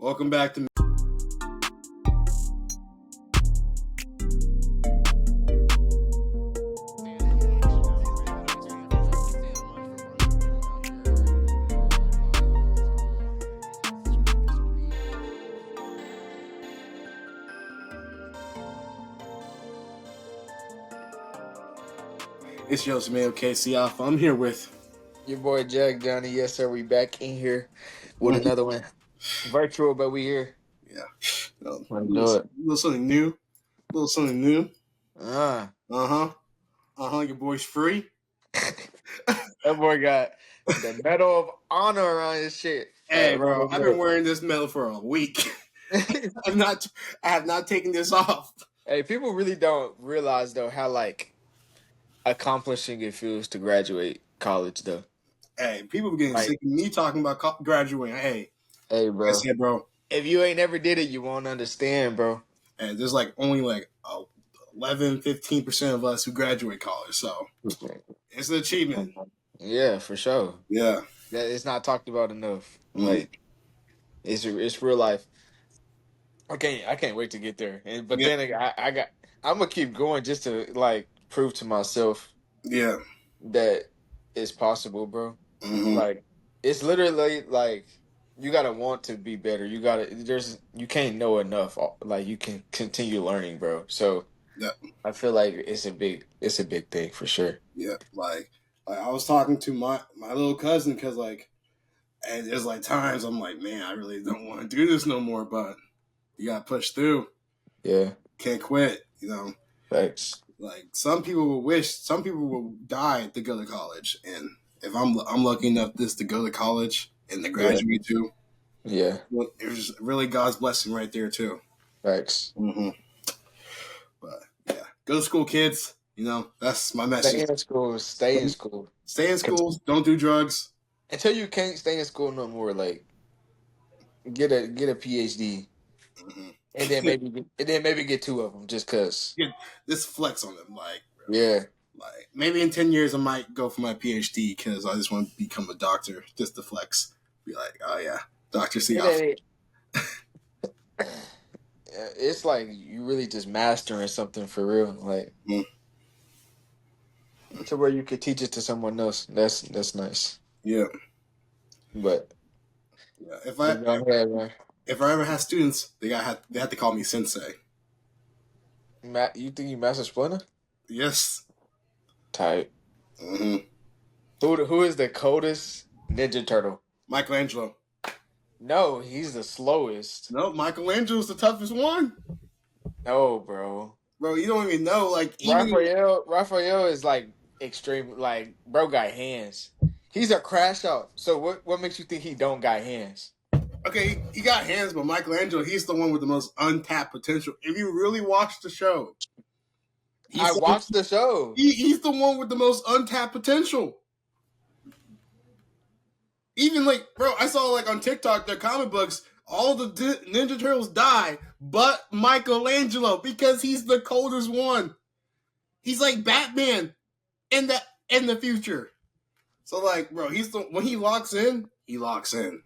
Welcome back to. It's Joseph Mayo KC Alpha. I'm here with. Your boy Jack Johnny, yes sir. We back in here with Mhm. another one, virtual, but we here. Yeah. Let's do it. Little something new. Little something new. Uh, Your boy's free. that boy got the Medal of Honor around his shit. Hey, Around bro, his I've been neck. wearing this medal for a week. I'm not. I have not taken this off. Hey, people really don't realize though how like accomplishing it feels to graduate college though. Hey, people be getting Like, sick of me talking about graduating. Hey, hey, like I bro, said, bro. if you ain't never did it, you won't understand, bro. And there's like only like 11-15% of us who graduate college, so it's an achievement. Yeah, for sure. Yeah. That it's not talked about enough. Mm. Like, it's real life. I can't wait to get there. But Yeah. then I'm gonna keep going just to like prove to myself Yeah. that it's possible, bro. Mm-hmm. Like it's literally like you gotta want to be better. You can't know enough. Like you can continue learning, bro. So Yeah. I feel like it's a big thing for sure. Yeah. Like I was talking to my little cousin because like, and there's like times I'm like, man, I really don't want to do this no more, but you gotta push through. Yeah. Can't quit. Thanks. Like some people will die to go to college, and if I'm lucky enough this to go to college and to Yeah. graduate too, Yeah. well, there's really God's blessing right there too. Thanks. Mm-hmm. But yeah, go to school, kids. That's my Stay message. in school. Stay in school. Stay in school. Don't do drugs. Until you can't stay in school no more, like get a PhD. Mm-hmm. And then maybe get two of them just cause. Get this flex on them, like Yeah. like maybe in 10 years I might go for my PhD because I just want to become a doctor, just to flex. Be like, oh yeah, Doctor C. It ain't. It's like you really just mastering something for real, like Mm. to where you could teach it to someone else. That's nice. Yeah, But yeah. go ahead, man. If I ever have students, they have to call me sensei. Matt, you think you master Splinter? Yes. Type. Mm-hmm. Who is the coldest Ninja Turtle? Michelangelo. No, he's the slowest. No, Michelangelo's the toughest one. No, bro. Bro, you don't even know. Like even Raphael is like extreme. Like bro, got hands. He's a crash out. So what makes you think he don't got hands? okay, he got hands, but Michelangelo, he's the one with the most untapped potential. If you really watch the show, I watched the show. he's the one with the most untapped potential. Even like, bro, I saw like on TikTok, their comic books, all the Ninja Turtles die, but Michelangelo because he's the coldest one. He's like Batman in the future. So like, bro, when he locks in, he locks in.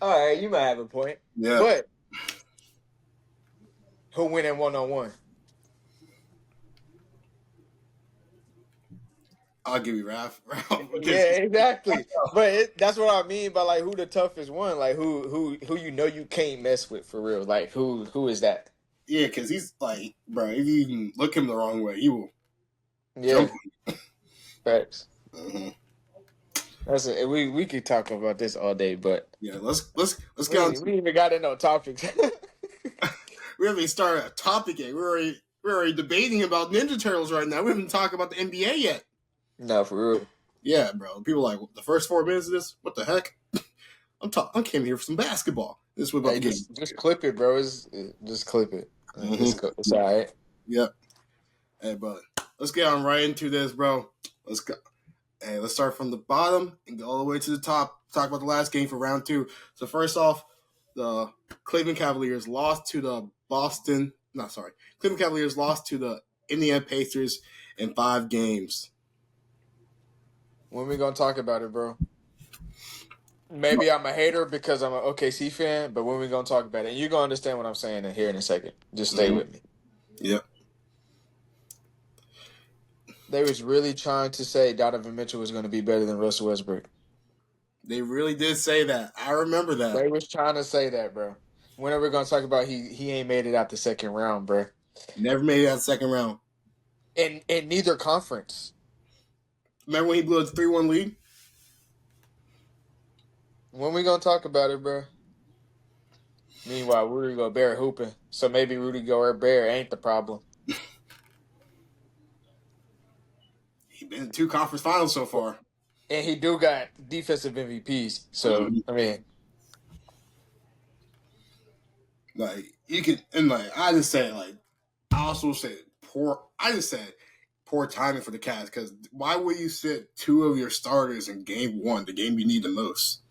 All right, you might have a point. Yeah. But who win in 1-on-1? I'll give you Raph. Yeah, exactly. But that's what I mean by like who the toughest one. Like who you can't mess with for real. Like who is that? Yeah, because he's like, bro, if you even look him the wrong way, he will Yeah, jump. facts. Mm-hmm. That's it. We could talk about this all day, but Yeah, let's we, get on. we even got in no topics. We haven't even started a topic yet. We're already debating about Ninja Turtles right now. We haven't talked about the NBA yet. No, for real. Yeah, bro. People are like the first 4 minutes of this. What the heck? I came here for some basketball. This is what about Hey, the game. just clip it, bro. Just clip it. Mm-hmm. It's all right. Yep. Hey, brother. Let's get on right into this, bro. Let's go. Hey, let's start from the bottom and go all the way to the top. Talk about the last game for round 2. So first off, the Cleveland Cavaliers lost to the Cleveland Cavaliers lost to the Indiana Pacers in 5 games. When we gonna talk about it, bro? Maybe I'm a hater because I'm an OKC fan, but when we gonna talk about it, and you're gonna understand what I'm saying in here in a second. Just stay Mhm. with me. Yep. They was really trying to say Donovan Mitchell was gonna be better than Russell Westbrook. They really did say that. I remember that. They was trying to say that, bro. When are we gonna talk about he ain't made it out the second round, bro? Never made it out the second round. In neither conference. Remember when he blew a 3-1 lead? When we gonna talk about it, bro? Meanwhile, Rudy Gobert hooping, so maybe Rudy Gobert ain't the problem. He been in 2 conference finals so far. And he do got defensive MVPs, so Mhm. I mean, Like you can, and like I just said, like I also said poor. I just said poor timing for the Cavs because why would you sit 2 of your starters in game 1, the game you need the most?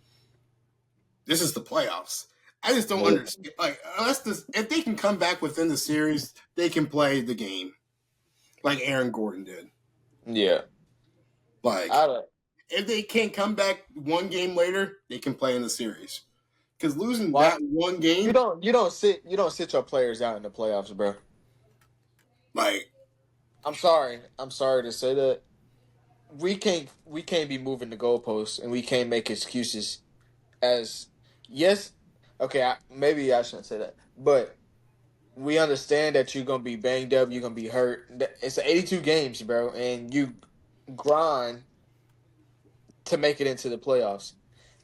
This is the playoffs. I just don't understand. Like unless this, if they can come back within the series, they can play the game like Aaron Gordon did. yeah, Like I don't. if they can't come back 1 game later, they can play in the series. Because losing Why that 1 game, you don't sit your players out in the playoffs, bro. like I'm sorry to say that we can't be moving the goalposts and we can't make excuses as yes, okay, maybe I shouldn't say that, but we understand that you're gonna be banged up, you're gonna be hurt. It's 82 games, bro, and you grind to make it into the playoffs.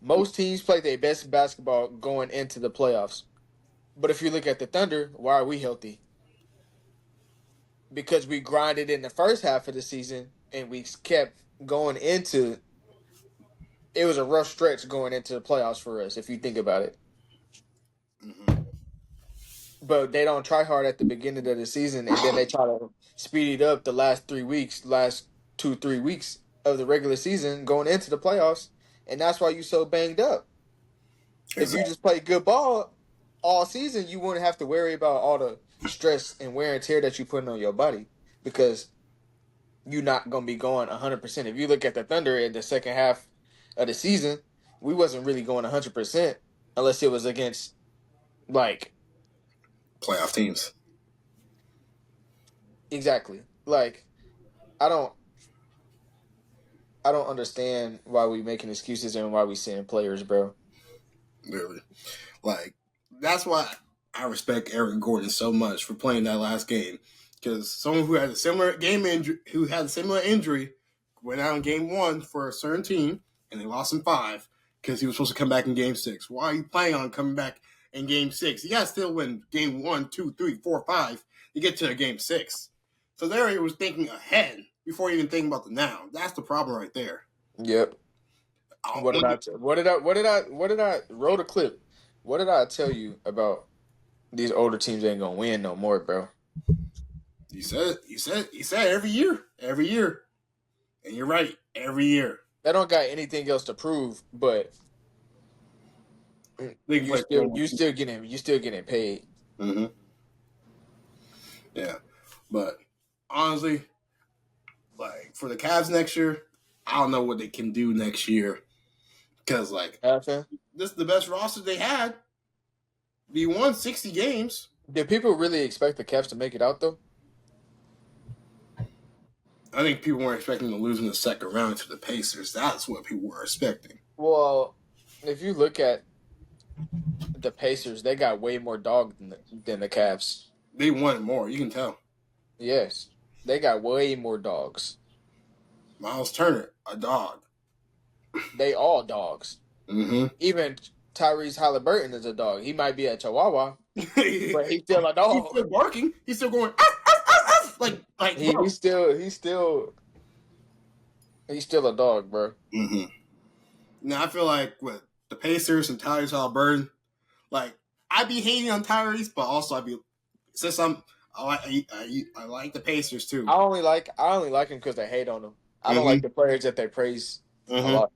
Most teams play their best basketball going into the playoffs. But if you look at the Thunder, why are we healthy? Because we grinded in the first half of the season and we kept going into it was a rough stretch going into the playoffs for us, if you think about it. mhm. But they don't try hard at the beginning of the season and then they try to speed it up the last 3 weeks, last 2, 3 weeks of the regular season going into the playoffs. And that's why you so banged up. If you Exactly. just play good ball all season, you wouldn't have to worry about all the stress and wear and tear that you're putting on your body because you're not gonna be going 100%. If you look at the Thunder in the second half of the season, we wasn't really going 100% unless it was against like Playoff teams. exactly like I don't I don't understand why we making excuses and why we sending players, bro. Literally. Like that's why I respect Aaron Gordon so much for playing that last game. Because someone who had a similar game injury, who had a similar injury, went out in game 1 for a certain team, and they lost in 5 because he was supposed to come back in game 6. Why are you planning on coming back in game 6? You gotta still win game 1, 2, 3, 4, 5 to get to game 6. So there he was thinking ahead before even thinking about the now. That's the problem right there. Yep. What did I? What did I wrote a clip? What did I tell you about these older teams ain't gonna win no more, bro? You said every year, and you're right, every year They don't got anything else to prove, but they can play. you still getting paid. Mm-hmm. Yeah, but honestly, like for the Cavs next year, I don't know what they can do next year because like Nothing. this is the best roster they had. We won 60 games. Did people really expect the Cavs to make it out though? I think people weren't expecting to lose in the second round to the Pacers. That's what people were expecting. Well, if you look at the Pacers, they got way more dog than the Cavs. They wanted more. You can tell. Yes, they got way more dogs. Miles Turner, a dog. They all dogs. Mm-hmm. Even Tyrese Halliburton is a dog. He might be a Chihuahua, but he's still a He's dog. still barking. He's still going "Arf, arf, arf, arf," like He, bro. he's still a dog, bro. Mm-hmm. Now I feel like with the Pacers and Tyrese Halliburton, like I'd be hating on Tyrese, but also I'd be since I like the Pacers too. I only like him because they hate on him. I don't Mm-hmm. like the players that they praise a Mm-hmm. lot.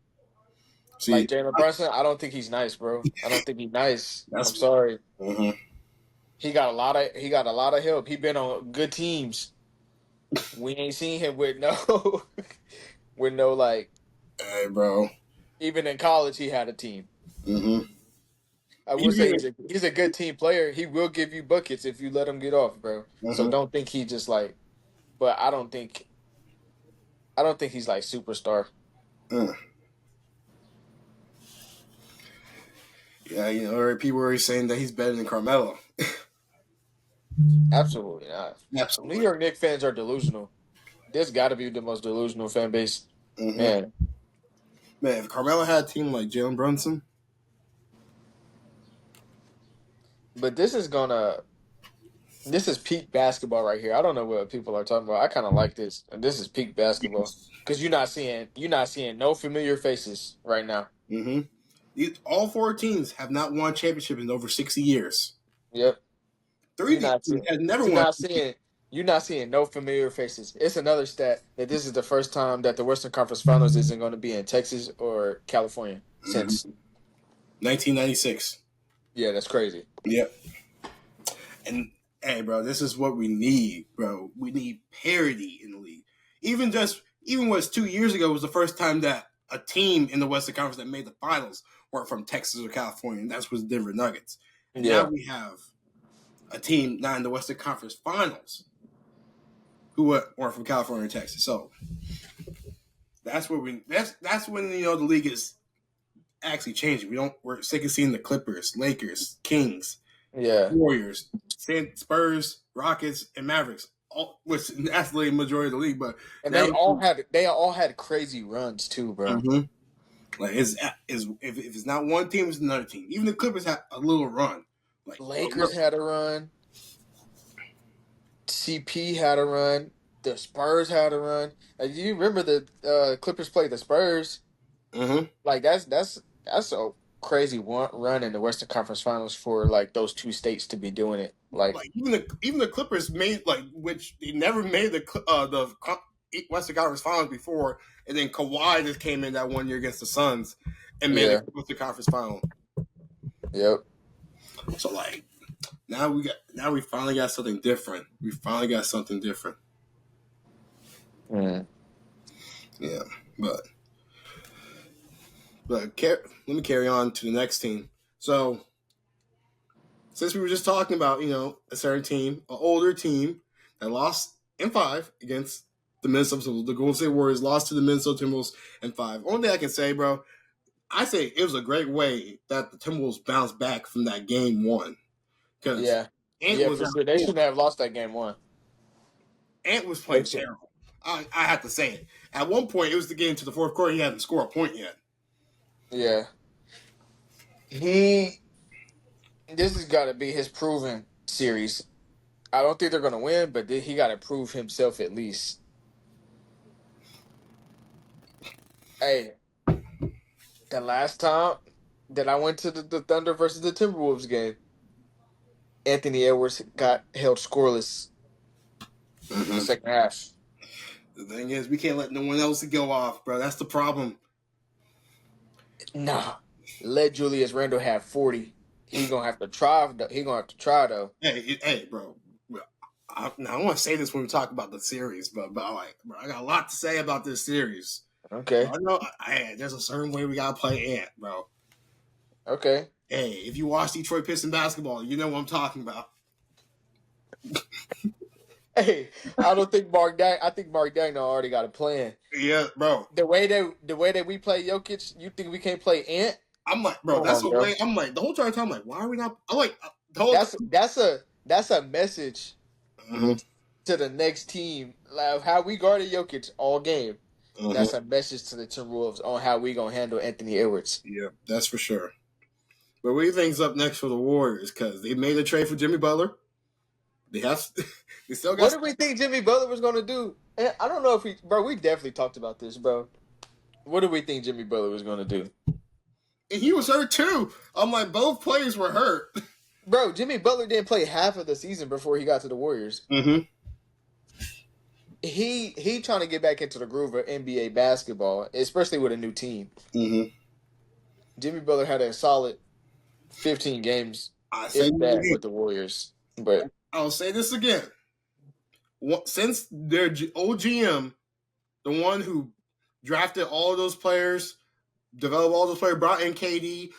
Like See, Jalen Brunson, I don't think he's nice, bro. I don't think he's nice. I'm that's sorry. mm-hmm. He got a lot of help. He been on good teams. We ain't seen him with no with no like Hey, bro. Even in college, he had a team. Mm-hmm. I will say Even. he's a good team player. He will give you buckets if you let him get off, bro. So Uh-huh. don't think he just like. But I don't think he's like superstar. Uh. Yeah, people were saying that he's better than Carmelo. Absolutely not. New Absolutely. York Knicks fans are delusional. This got to be the most delusional fan base, Mm-hmm. man. Man, if Carmelo had a team like Jalen Brunson, But this is peak basketball right here. I don't know what people are talking about. I kind of like this, and this is peak basketball because you're not seeing no familiar faces right now. mm-hmm. All four teams have not won a championship in over 60 years. Yep, Three you're teams not seeing have never you're won. not seeing you're not seeing no familiar faces. It's another stat that this is the first time that the Western Conference Finals isn't going to be in Texas or California since. Mm-hmm. 1996. Yeah, that's crazy. Yep. And hey, bro, this is what we need, bro. We need parity in the league. Even was 2 years ago was the first time that a team in the Western Conference that made the finals weren't from Texas or California, and that's was Denver Nuggets. And now Yeah, we have a team not in the Western Conference Finals who weren't from California or Texas. So that's when the league is actually changing. We're sick of seeing the Clippers, Lakers, Kings, yeah. Warriors, Spurs, Rockets, and Mavericks, which that's the majority of the league. But And now, they all had crazy runs too, bro. mm-hmm. Like if it's not one team, it's another team. Even the Clippers had a little run. Like, Lakers had a run. CP had a run. The Spurs had a run. Do you remember the Clippers played the Spurs? mm-hmm. Like that's a crazy run in the Western Conference Finals for like those two states to be doing it. Like Like even the Clippers made which they never made the Western Conference Finals before, and then Kawhi just came in that 1 year against the Suns and made yeah, the Western Conference Final. yep. So like now we finally got something different. We finally got something different. Mm. Yeah, but let me carry on to the next team. So since we were just talking about a certain team, an older team that lost in five against the Golden State Warriors lost to the Minnesota Timberwolves in five. Only thing I can say, bro, I say it was a great way that the Timberwolves bounced back from that game one because Yeah, Ant yeah, was for sure. They shouldn't have lost that game one. Ant was They playing should. terrible. I have to say it. At one point, it was the game to the fourth quarter. He hadn't scored a point yet. Yeah, he. This has got to be his proven series. I don't think they're gonna win, but he got to prove himself at least. Hey, the last time that I went to the Thunder versus the Timberwolves game, Anthony Edwards got held scoreless in the Mm-hmm. second half. The thing is, we can't let no one else go off, bro. That's the problem. Nah, let Julius Randle have 40. He gonna have to try. He gonna have to try though. Hey, bro. Now I want to say this when we talk about the series, but like, bro, I got a lot to say about this series. Okay, Bro, I know there's a certain way we gotta play Ant, bro. okay. Hey, if you watch Detroit Pistons basketball, you know what I'm talking about. Hey, I don't think Mark Dag. I think Mark Dagno already got a plan. Yeah, bro. The way that we play Jokic, you think we can't play Ant? I'm like, bro, Come that's on, the bro. way. I'm like the whole entire time. I'm like, why are we not? I'm like the whole. That's a message Mm-hmm, to the next team. Like how we guarded Jokic all game. mm-hmm. That's a message to the Timberwolves on how we gonna handle Anthony Edwards. Yeah, that's for sure. But what do you think's up next for the Warriors? Because they made a trade for Jimmy Butler. They have. They still What got. did we think Jimmy Butler was gonna do? And I don't know if we definitely talked about this, bro. What did we think Jimmy Butler was gonna do? And he was hurt too. I'm like, both players were hurt. Bro, Jimmy Butler didn't play half of the season before he got to the Warriors. Mm-hmm. He trying to get back into the groove of NBA basketball, especially with a new team. Mm-hmm. Jimmy Butler had a solid 15 games, I say if this that, again. with the Warriors. But I'll say this again. Since their old GM, the one who drafted all of those players, developed all those players, brought in KD,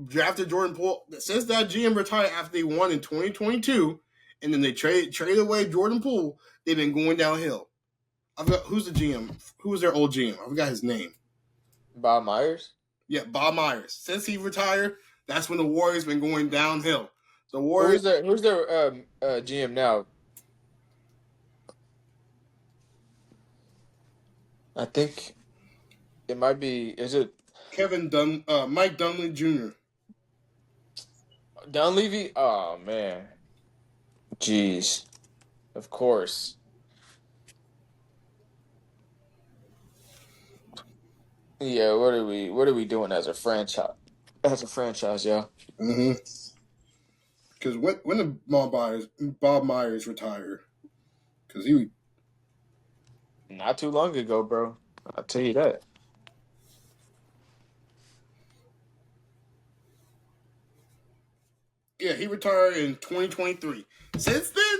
drafted Jordan Poole. Since that GM retired after they won in 2022, and then they traded away Jordan Poole, they've been going downhill. I forgot who's the GM. Who was their old GM? I forgot his name. Bob Myers. Yeah, Bob Myers. Since he retired, that's when the Warriors been going downhill. The Warriors. Who's their GM now? I think it might be. Is it Mike Dunleavy Jr. Dunleavy? Oh man, jeez. Of course. Yeah. What are we doing as a franchise? As a franchise, yeah. Mm-hmm. Because when did Bob Myers retire? Because he Not too long ago, bro. I'll tell you that. he retired in 2023. Since then,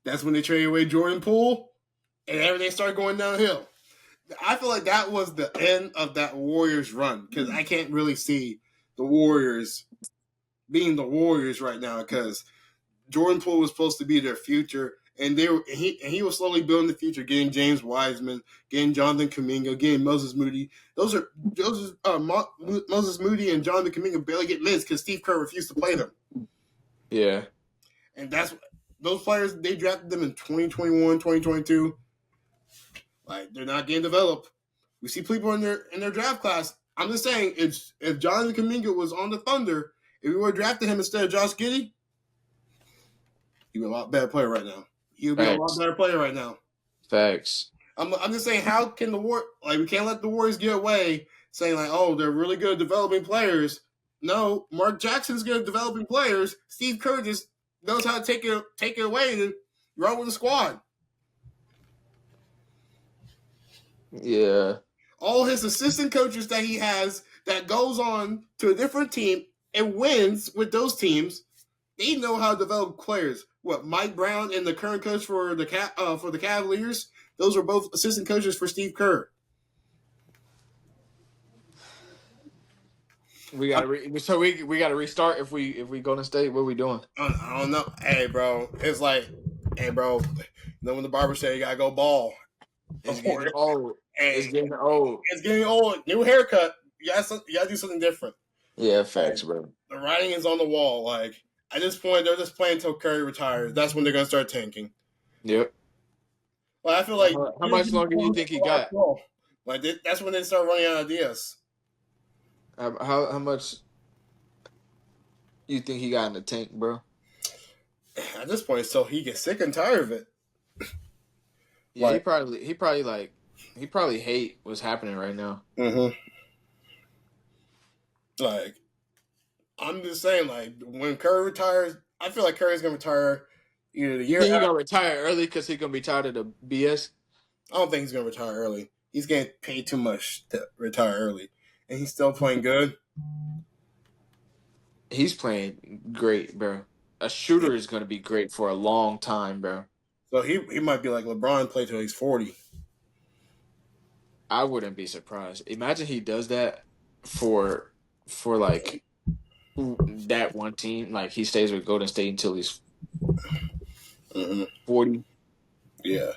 that's when they traded away Jordan Poole, and everything started going downhill. I feel like that was the end of that Warriors run because I can't really see the Warriors being the Warriors right now because Jordan Poole was supposed to be their future, and he was slowly building the future, getting James Wiseman, getting Jonathan Kuminga, getting Moses Moody. Moses Moody and Jonathan Kuminga barely get minutes because Steve Kerr refused to play them, Yeah. and that's those players they drafted them in 2021, 2022. Like they're not getting developed. We see people in their draft class. I'm just saying, if Jonathan Kuminga was on the Thunder, if we would have drafted him instead of Josh Giddey, he'd be a lot better player right now. He would be a lot Facts. better player right now. Facts. I'm just saying, how can we can't let the Warriors get away saying like, oh, they're really good at developing players. No, Mark Jackson's good at developing players. Steve Kerr just knows how to take it away and run with the squad. Yeah. All his assistant coaches that he has that goes on to a different team and wins with those teams, they know how to develop players. What Mike Brown and the current coach for the Cavaliers, those were both assistant coaches for Steve Kerr. We gotta we gotta restart if we go to state. What are we doing? I don't know. Hey, bro, it's like, hey, bro, when the barber said you gotta go ball. It's getting old. Hey, It's getting old. it's getting old. New haircut. You gotta do something different. Yeah, Like, facts, bro. the writing is on the wall. Like at this point, they're just playing until Curry retires. That's when they're gonna start tanking. Yep. Well, I feel like How much longer do you think he got? Like that's when they start running out of ideas. How much you think he got in the tank, bro? At this point, so he gets sick and tired of it. Yeah, Like, he probably hate what's happening right now. mm-hmm. Like I'm just saying, like when Curry retires, I feel like Curry's gonna retire either the year Think he after. gonna retire early because he gonna be tired of the BS? I don't think he's gonna retire early. He's getting paid too much to retire early, and he's still playing good. He's playing great, bro. A shooter is gonna be great for a long time, bro. So he might be like LeBron, play till he's 40. I wouldn't be surprised. Imagine he does that for like that one team. Like he stays with Golden State until he's Mm-hmm. 40. Yeah,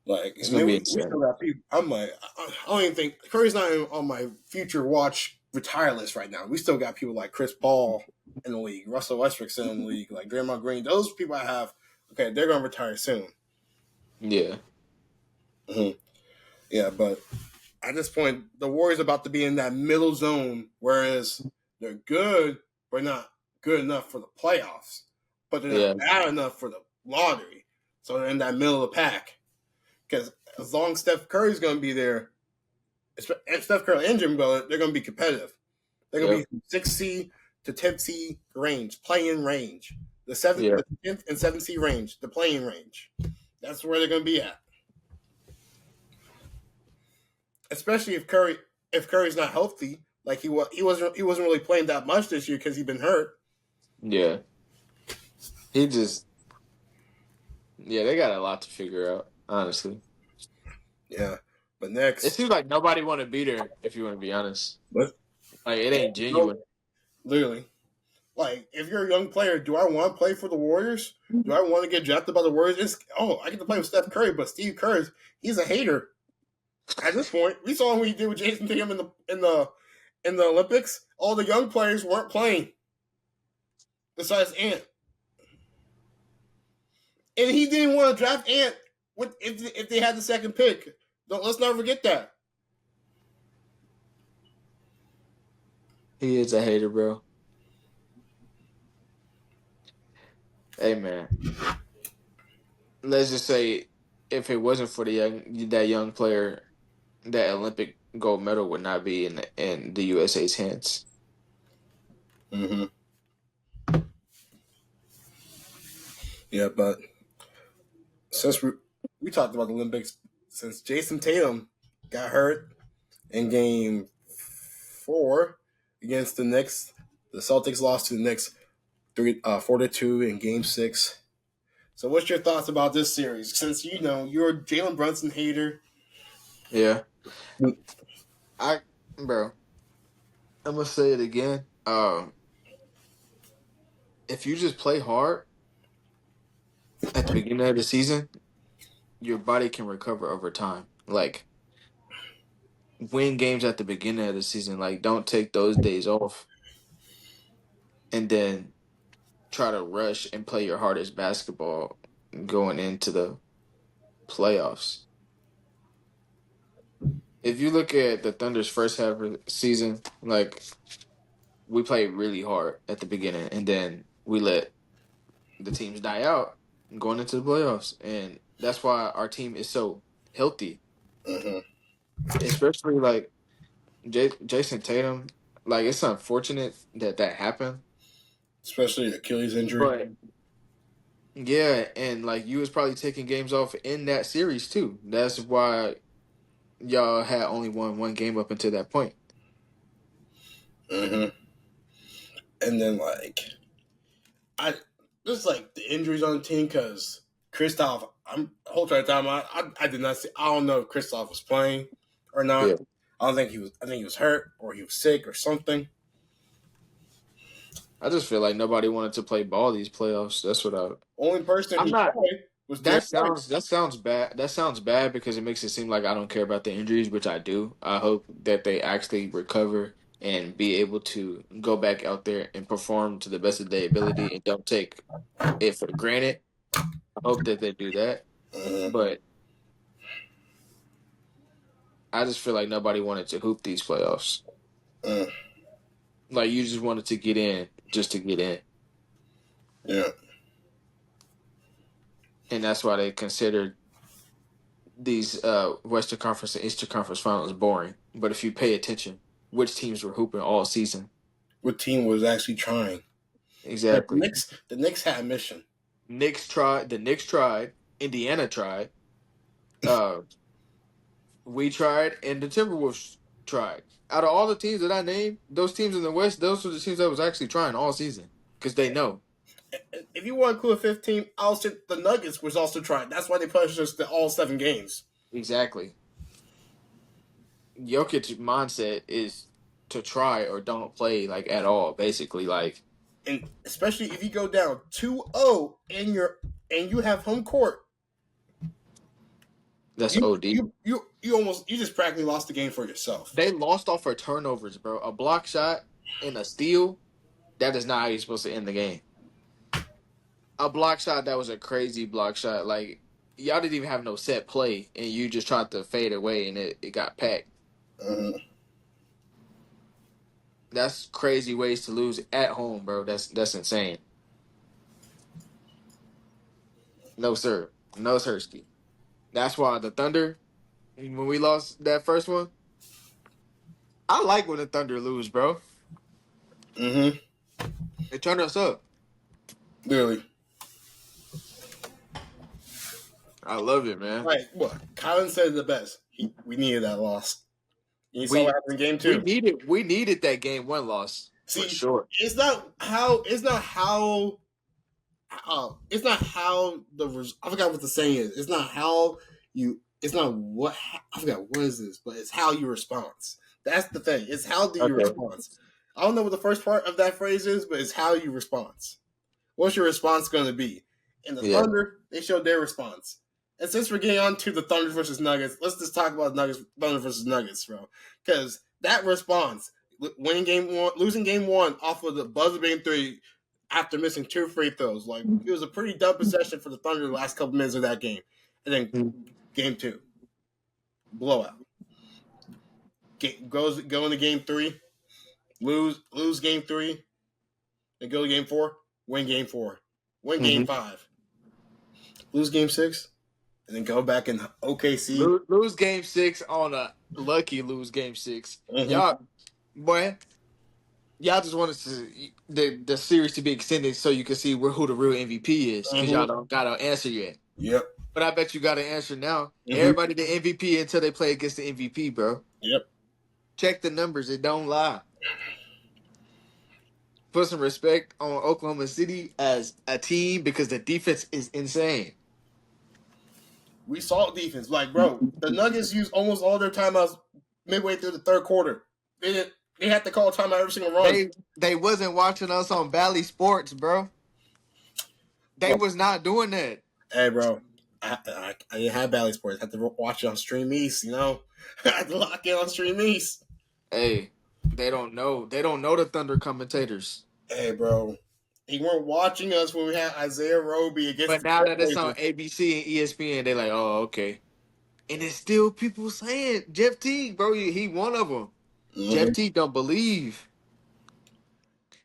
like It's and gonna then be we insane. still got people. I'm like, I don't even think Curry's not on my future watch retire list right now. We still got people like Chris Paul in the league, Russell Westbrook still in the league, like Draymond Green. Those people I have. Okay, they're gonna retire soon. Yeah. Mm-hmm. Yeah, but at this point, the Warriors about to be in that middle zone, whereas they're good, but not good enough for the playoffs, but they're Yeah. not bad enough for the lottery. So they're in that middle of the pack. Because as long as Steph Curry's going to be there, if Steph Curry and Jimmy Butler, they're going to be competitive. They're going Yep. to be 6C to 10C range, playing range. The Yeah. 10th and 7C range, the playing range. That's where they're going to be at. Especially if Curry's not healthy, like he wasn't really playing that much this year because he's been hurt. Yeah. He just they got a lot to figure out, honestly. Yeah, But It next, seems like nobody want to be there. If you want to be honest, what? like it ain't No, genuine. literally. Like, if you're a young player, do I want to play for the Warriors? Do I want to get drafted by the Warriors? I get to play with Steph Curry, but Steve Kerr, he's a hater. At this point, we saw what he did with Jason Tatum in the Olympics. All the young players weren't playing, besides Ant, and he didn't want to draft Ant if they had the second pick. Let's not forget that. He is a hater, bro. Hey man, let's just say if it wasn't for that young player, that Olympic gold medal would not be in the USA's hands. Mm-hmm. Yeah, but since we talked about the Olympics, since Jason Tatum got hurt in Game 4 against the Knicks, the Celtics lost to the Knicks 4-2 in Game 6. So, what's your thoughts about this series? Since you're a Jalen Brunson hater. Yeah, I bro, I'm gonna say it again. If you just play hard at the beginning of the season, your body can recover over time. Like win games at the beginning of the season. Like don't take those days off and then try to rush and play your hardest basketball going into the playoffs. If you look at the Thunder's first half of the season, like we played really hard at the beginning and then we let the teams die out going into the playoffs. And that's why our team is so healthy. Mm-hmm. Especially like Jason Tatum. Like it's unfortunate that that happened. Especially Achilles injury. But yeah, and like you was probably taking games off in that series too. That's why y'all had only won one game up until that point. Mm-hmm. And then I just like the injuries on the team because Kristoff. I'm whole entire time I did not see. I don't know if Kristoff was playing or Yeah. not. I don't think he was. I think he was hurt or he was sick or something. I just feel like nobody wanted to play ball these playoffs. That's what Only person I'm who not played was Derek White. that sounds bad. That sounds bad because it makes it seem like I don't care about the injuries, which I do. I hope that they actually recover and be able to go back out there and perform to the best of their ability and don't take it for granted. I hope that they do that. Mm-hmm. But I just feel like nobody wanted to hoop these playoffs. Mm, Like you just wanted to get in just to get in. yeah. And that's why they considered these Western Conference and Eastern Conference finals boring. But if you pay attention, which teams were hooping all season? What team was actually trying? The Exactly. Knicks had a mission. Knicks tried. The Knicks tried. Indiana tried. Uh, we tried, and the Timberwolves tried. Out of all the teams that I named, those teams in the West, those were the teams that was actually trying all season because they know If you want to include a fifth team, also the Nuggets was also trying. That's why they pushed us to all 7 games. exactly. Jokic mindset is to try or don't play like at all. Basically, like And especially if you go down 2-0 and you have home court, that's you OD. you just practically lost the game for yourself. They lost off for turnovers, bro. A block shot and a steal. That is not how you're supposed to end the game. A block shot that was a crazy block shot. Like y'all didn't even have no set play, and you just tried to fade away, and it got packed. Mm-hmm. That's crazy ways to lose at home, bro. That's insane. No sir, no sirski. That's why the Thunder, when we lost that first one, I like when the Thunder lose, bro. Mm-hmm. They turn us up. Literally. I love it, man. Like what? Colin said it the best. We needed that loss. And you saw We what happened in game 2. we needed that game one loss for See, sure. it's not how the I forgot what the saying is. It's not how you It's not what I forgot what is this, but it's how you respond. That's the thing. It's how do you Okay. respond. I don't know what the first part of that phrase is, but it's how you respond. What's your response going to be? In the Yeah. Thunder, they showed their response. And since we're getting on to the Thunder versus Nuggets, let's just talk about Thunder versus Nuggets, bro. Because that response, winning game one, losing game one off of the buzzer beating three after missing two free throws, like it was a pretty dumb possession for the Thunder the last couple minutes of that game. And then game two, blowout. Go into game three, lose game three, and go to game four, win game four, win game Mm-hmm. five, lose game six, and then go back in OKC. Lose game six on a lucky lose game 6. Mm-hmm. Y'all, boy, y'all just wanted the series to be extended so you can see who the real MVP is because y'all Mm-hmm. don't got an answer yet. Yep. But I bet you got an answer now. Mm-hmm. Everybody the MVP until they play against the MVP, bro. Yep. Check the numbers; it don't lie. Put some respect on Oklahoma City as a team because the defense is insane. We saw defense. Like, bro, the Nuggets used almost all their timeouts midway through the third quarter. They didn't. They had to call a timeout every single run. They wasn't watching us on Bally Sports, bro. They Bro, was not doing that. hey, bro. I didn't have Bally Sports. I had to watch it on Stream East, you know? I had to lock in on Stream East. Hey, they don't know. They don't know the Thunder commentators. Hey, bro. They weren't watching us when we had Isaiah Roby against But the now that it's on Trailblazers. ABC and ESPN, they like, oh, okay. And it's still people saying Jeff Teague, bro. He one of them. Jeff Mm-hmm. Teague don't believe.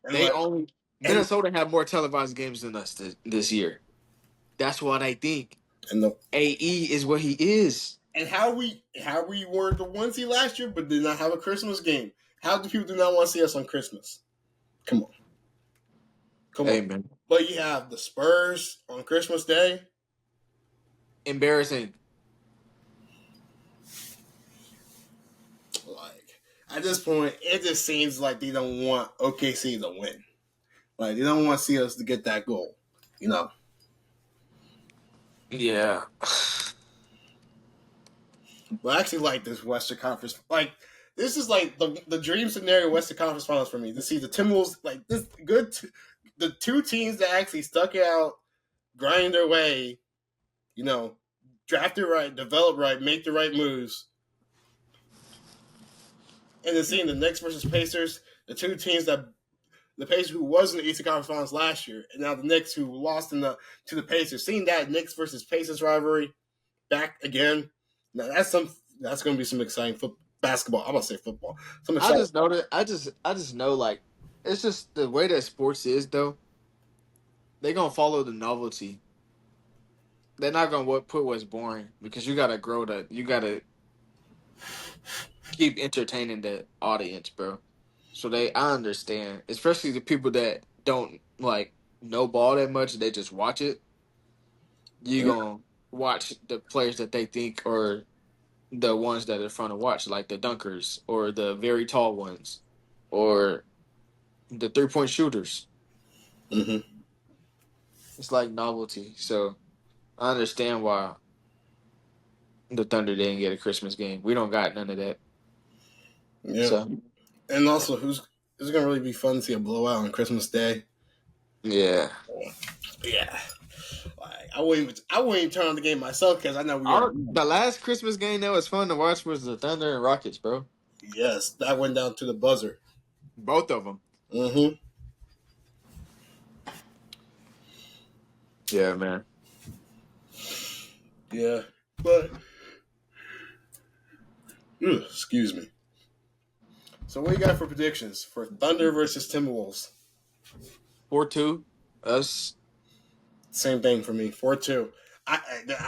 And They like, only and Minnesota have more televised games than us this year. That's what I think. and the AE is what he is. and how we were the 1 seed last year, but did not have a Christmas game. How do people do not want to see us on Christmas? Come on. Hey man, But you have the Spurs on Christmas Day. embarrassing. Like at this point, it just seems like they don't want OKC to win. Like they don't want to see us to get that goal. You know. Yeah. But I actually like this Western Conference. Like this is like the dream scenario Western Conference Finals for me to see the Timberwolves like this good. The two teams that actually stuck it out, grind their way, you know, draft it right, develop right, make the right moves. And then seeing the Knicks versus Pacers, the two teams that the Pacers who was in the Eastern Conference Finals last year, and now the Knicks who lost to the Pacers. Seeing that Knicks versus Pacers rivalry back again, now that's going to be some exciting basketball. I'm gonna say football. Some I exciting. just know that I just know like it's just the way that sports is though. They gonna follow the novelty. They're not gonna put what's boring because you gotta grow that. You gotta keep entertaining the audience, bro. So I understand, especially the people that don't like know ball that much. They just watch it. You gonna watch the players that they think are the ones that are fun to watch, like the dunkers or the very tall ones, or the 3-point shooters. Mm-hmm. It's like novelty. So I understand why the Thunder didn't get a Christmas game. We don't got none of that. Yeah, So and also it's gonna really be fun to see a blowout on Christmas Day. yeah. Yeah, like I wouldn't even turn on the game myself because I know we are. The last Christmas game that was fun to watch was the Thunder and Rockets, bro. Yes, that went down to the buzzer. Both of them. Mm-hmm. Yeah, man. Yeah, but excuse me. So what you got for predictions for Thunder versus Timberwolves? 4-2. Us. Same thing for me. 4-2.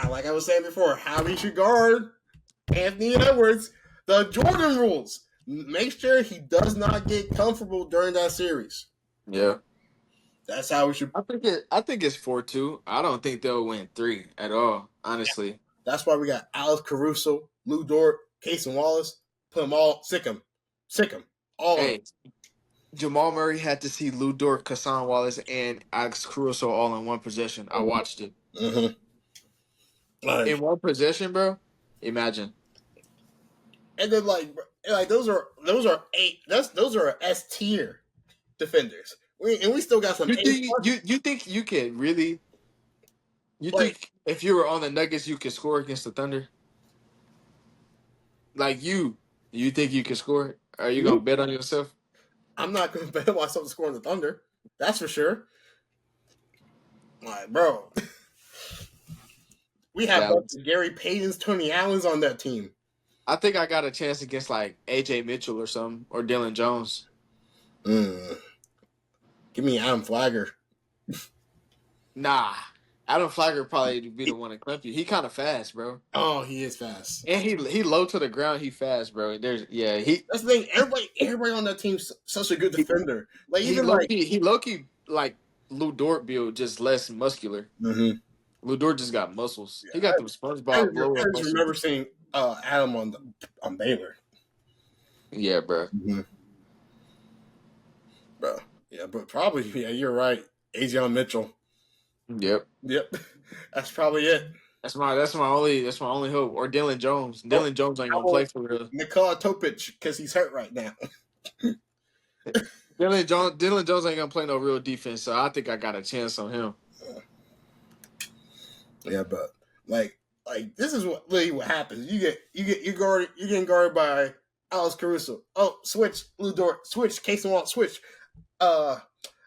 Like I was saying before, how he should guard Anthony Edwards. The Jordan rules. Make sure he does not get comfortable during that series. Yeah. That's how we should. I think it's 4-2. I don't think they'll win 3 at all, honestly. That's why we got Alex Caruso, Lou Dort, Casey Wallace. Put them all. Sick them. All of them. Hey, Jamal Murray had to see Lou Dort, Kassan Wallace, and Alex Caruso all in one possession. I watched it. Mm-hmm. In Like, one possession, bro. Imagine. And then like those are eight. Those are S tier defenders. We still got some You A think plus. you think you can really? You Like think if you were on the Nuggets, you could score against the Thunder? Like you think you can score? Are you me, gonna bet on yourself? I'm not going to bet myself to score in the Thunder. That's for sure. Like, bro, we have both Dallas. Gary Payton's, Tony Allen's on that team. I think I got a chance against like AJ Mitchell or something or Dylan Jones. Mm. Give me Adam Flagger. Nah, Adam Flagger probably be the one to clip you. He kind of fast, bro, Oh, he is fast. and he low to the ground. He fast, bro. There's he That's the thing. Everybody on that team's such a good he, defender. Like even like, he low key like Lou Dort build, just less muscular. mm-hmm. Lou Dort just got muscles. He got them SpongeBob blow I up just muscles. remember seeing Adam on Baylor. Yeah, bro. Mm-hmm. Bro, yeah, but probably yeah, you're right. Azion Mitchell. Yep. Yep, that's probably it. That's my only hope. Or Dylan Jones. Oh, Dylan Jones ain't how gonna about play for real. Nikola Topic because he's hurt right now. Dylan Jones ain't gonna play no real defense, so I think I got a chance on him. Yeah, but like this is what happens. You're getting guarded by Alex Caruso. Oh, switch Lou Dort, switch Casey Walt, switch uh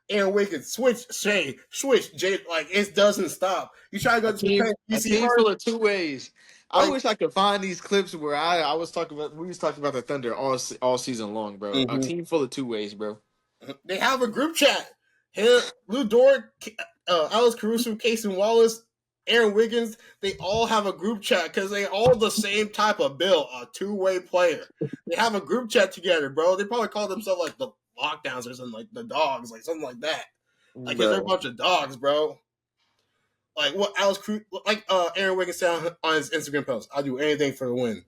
Aaron Wiggins, switch Shea, switch Jay. Like it doesn't stop. You try to go to the paint, you A see team Harden. full of two ways. I Like wish I could find these clips where I was talking about we was talking about the Thunder all season long, bro. A mhm. team full of two ways, bro. They have a group chat. Him, Lou Dort, Alex Caruso, Casey Wallace, Aaron Wiggins, they all have a group chat because they all the same type of build, a two-way player. They have a group chat together, bro. They probably call themselves like the lockdowns or something, like the dogs, like something like that. Like, cause they're a Bro. bunch of dogs, bro. Like what Alex Caruso, like Aaron Wiggins said on his Instagram post, I'll do anything for the win.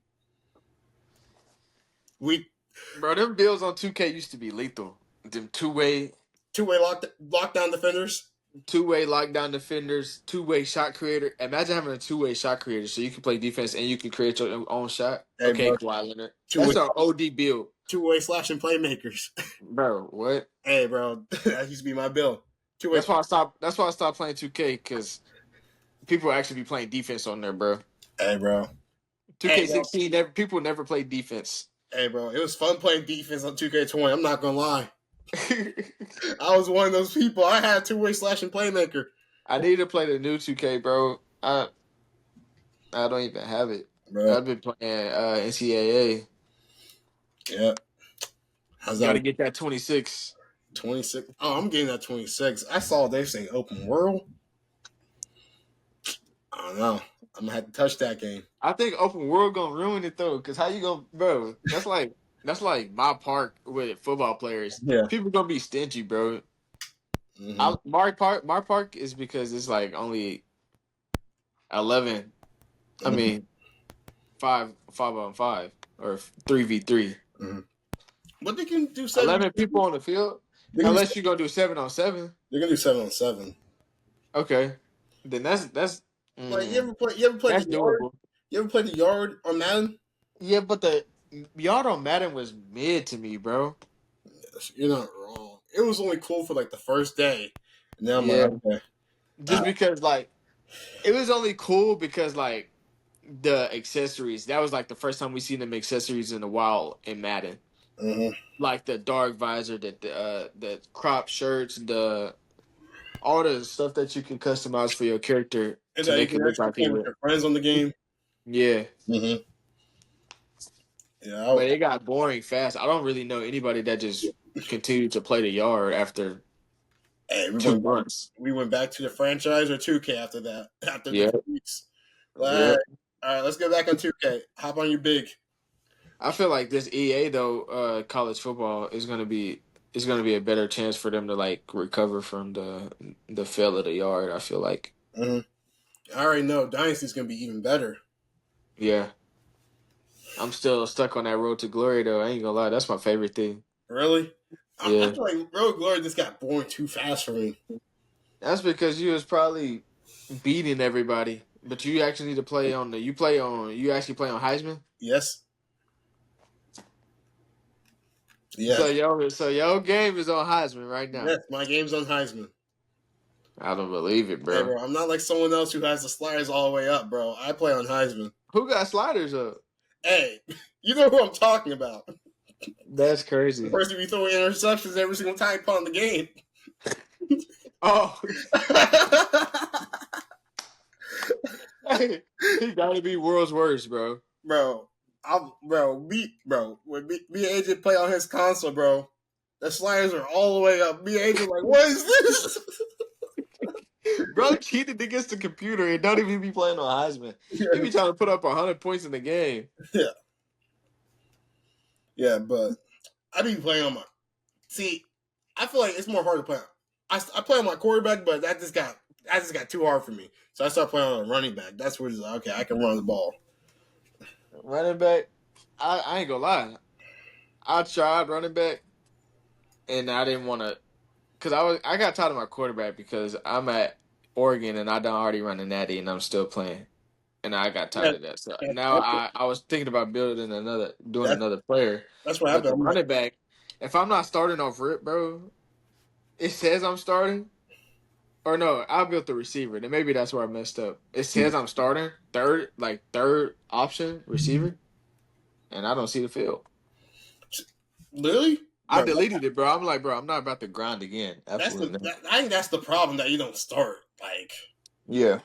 We Bro, them bills on 2K used to be lethal. Them two-way lockdown defenders. two-way lockdown defenders, two-way shot creator. Imagine having a two-way shot creator so you can play defense and you can create your own shot. Hey, Okay, bro, Kawhi Leonard. two-way That's our OD build. two-way slashing playmakers. Bro, what? Hey, bro, that used to be my bill. Two-way. That's why I stopped playing 2K because people actually be playing defense on there, bro. Hey, bro. Hey, bro. 2K16, people never play defense. Hey, bro. It was fun playing defense on 2K20. I'm not gonna lie. I was one of those people. I had two-way slashing playmaker. I need to play the new 2K, bro. I don't even have it. Bro. I've been playing NCAA. Yeah. How's Got to that? get that 26. 26. Oh, I'm getting that 26. I saw they say open world. I don't know. I'm gonna have to touch that game. I think open world gonna ruin it though, cause how you gonna, bro? That's like my park with football players. Yeah. People gonna be stingy, bro. Mm-hmm. My park is because it's like only 11. I mean, five on five or 3v3. Mm-hmm. But they can do 7. 11 people on the field, unless you're gonna do 7-on-7. They're gonna do 7-on-7. Okay, then that's Like you ever play that's the yard? doable. You ever play the yard on Madden? Yeah, but the yard on Madden was mid to me, bro. You're not wrong. It was only cool for like the first day. And then I'm Yeah. like, okay. Just because like it was only cool because like the accessories. That was like the first time we seen them accessories in a while in Madden. Mm-hmm. Like the dark visor, the crop shirts, all the stuff that you can customize for your character And to then you make it can look actually like play with your friends on the game. Yeah. Mm-hmm. Yeah, But it got boring fast. I don't really know anybody that just continued to play the yard after hey, 2 months. we went back to the franchise or 2K after that. After the Yeah. 2 weeks. Yeah. All right, let's go back on 2K. Hop on your big. I feel like this EA though, college football is gonna be a better chance for them to like recover from the fail of the yard. I feel like. Mm-hmm. I already know Dynasty's gonna be even better. Yeah. I'm still stuck on that road to glory though. I ain't gonna lie, that's my favorite thing. Really? Yeah. I feel like Road Glory just got boring too fast for me. That's because you was probably beating everybody. But you actually need to play on the. You actually play on Heisman. Yes. Yes. So your game is on Heisman right now. Yes. My game's on Heisman. I don't believe it, Hey, bro. bro, I'm not like someone else who has the sliders all the way up, bro. I play on Heisman. Who got sliders up? Hey, you know who I'm talking about. That's The crazy. person who be throwing interceptions every single time on the game. Oh, he gotta be world's worst, bro. Bro, when me and AJ play on his console, bro, the sliders are all the way up. Me and AJ like, what is this? Bro cheated against the computer and don't even be playing on Heisman. He be trying to put up 100 points in the game. Yeah. Yeah, but I be playing on my. See, I feel like it's more hard to play. I play on my quarterback, but that just got too hard for me. So I started playing on a running back. That's where it's like, okay, I can run the ball. Running back, I ain't gonna lie. I tried running back, and I didn't want to, cause I got tired of my quarterback because I'm at Oregon and I done already run a natty and I'm still playing, and I got tired of that. So now I was thinking about doing That, another player, that's what but happened. the I'm like, running back, if I'm not starting off rip, bro, it says I'm starting. Or no, I built the receiver. Then maybe that's where I messed up. It says I'm starting third option receiver, and I don't see the field. literally, I bro, deleted it, bro. I'm like, bro, I'm not about to grind again. Absolutely not. I think that's the problem that you don't start. Like, Yeah.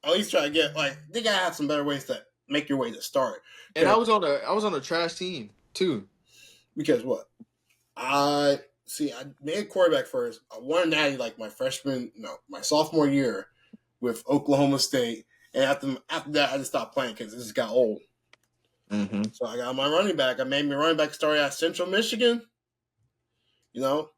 at least try to get like they gotta have some better ways to make your way to start. And I was on a trash team too. Because what? I made a quarterback first. I won natty like my sophomore year with Oklahoma State, and after that I just stopped playing because it just got old. Mm-hmm. So I got my running back. I made my running back start at Central Michigan. You know,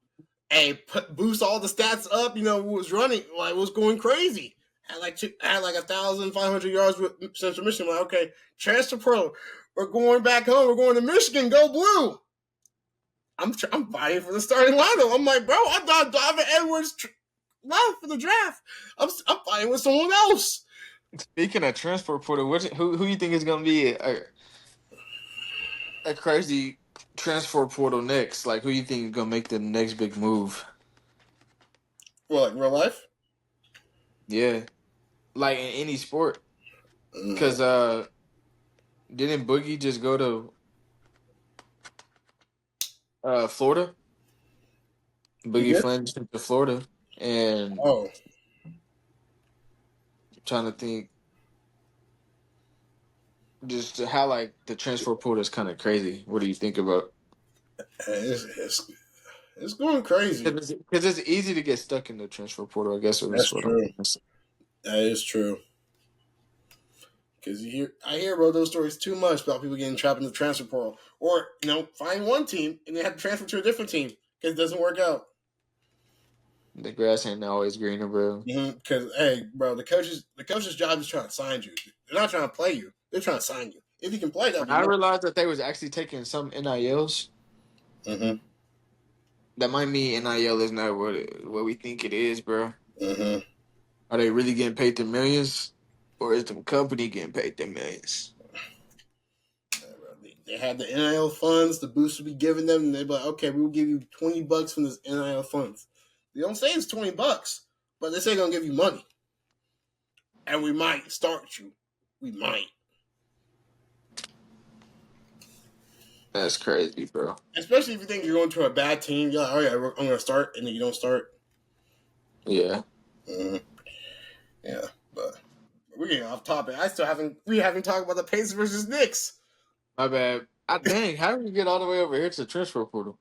and boost all the stats up. You know, was running like was going crazy. Had like 1,500 yards with Central Michigan. Like, okay, transfer pro. We're going back home. We're going to Michigan. Go blue. I'm fighting for the starting lineup. I'm like, bro, I thought Donovan Edwards left for the draft. I'm fighting with someone else. Speaking of transfer portal, who you think is gonna be a crazy transfer portal next? Like, who you think is gonna make the next big move? Well, like real life. Yeah, like in any sport. Because didn't Boogie just go to Florida? Boogie Flynn went to Florida, and Oh, I'm trying to think just how like the transfer portal is kind of crazy. What do you think about? it's going crazy. Because it's easy to get stuck in the transfer portal. I guess That's is what true. I'm. That is true. Because I hear about those stories too much about people getting trapped in the transfer portal, or find one team and they have to transfer to a different team because it doesn't work out. The grass ain't always greener, bro. Because hey, bro, the coach's job is trying to sign you. They're not trying to play you. They're trying to sign you. If you can play, that When I realized that they was actually taking some NILs, Mm-hmm. that might mean NIL is not what we think it is, bro. Mm-hmm. Are they really getting paid the millions, or is the company getting paid the millions? They had the NIL funds. The boost would be giving them, and they'd be like, "Okay, we'll give you $20 from this NIL funds." They don't say it's $20, but they say they're gonna give you money, and we might start you. We might. That's crazy, bro. Especially if you think you're going to a bad team. You're like, "Oh yeah, I'm gonna start," and then you don't start. Yeah. Mm-hmm. Yeah, but we're getting off topic. We haven't talked about the Pacers versus Knicks. My bad. Dang, how did we get all the way over here to the transfer portal?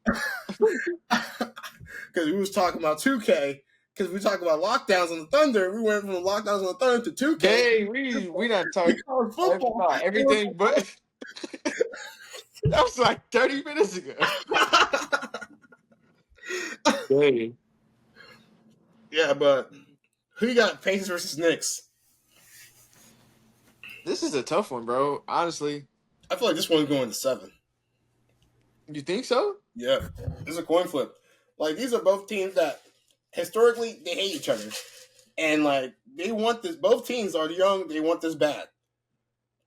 Because we was talking about 2K. Because we talked about lockdowns on the Thunder. We went from the lockdowns on the Thunder to 2K. Dang, we not talking about everything, but that was like 30 minutes ago. Dang. Yeah, but who you got? Pacers versus Knicks. This is a tough one, bro. Honestly. I feel like this one's going to 7. You think so? Yeah, it's a coin flip. Like these are both teams that historically they hate each other, and like they want this. Both teams are young. They want this bad.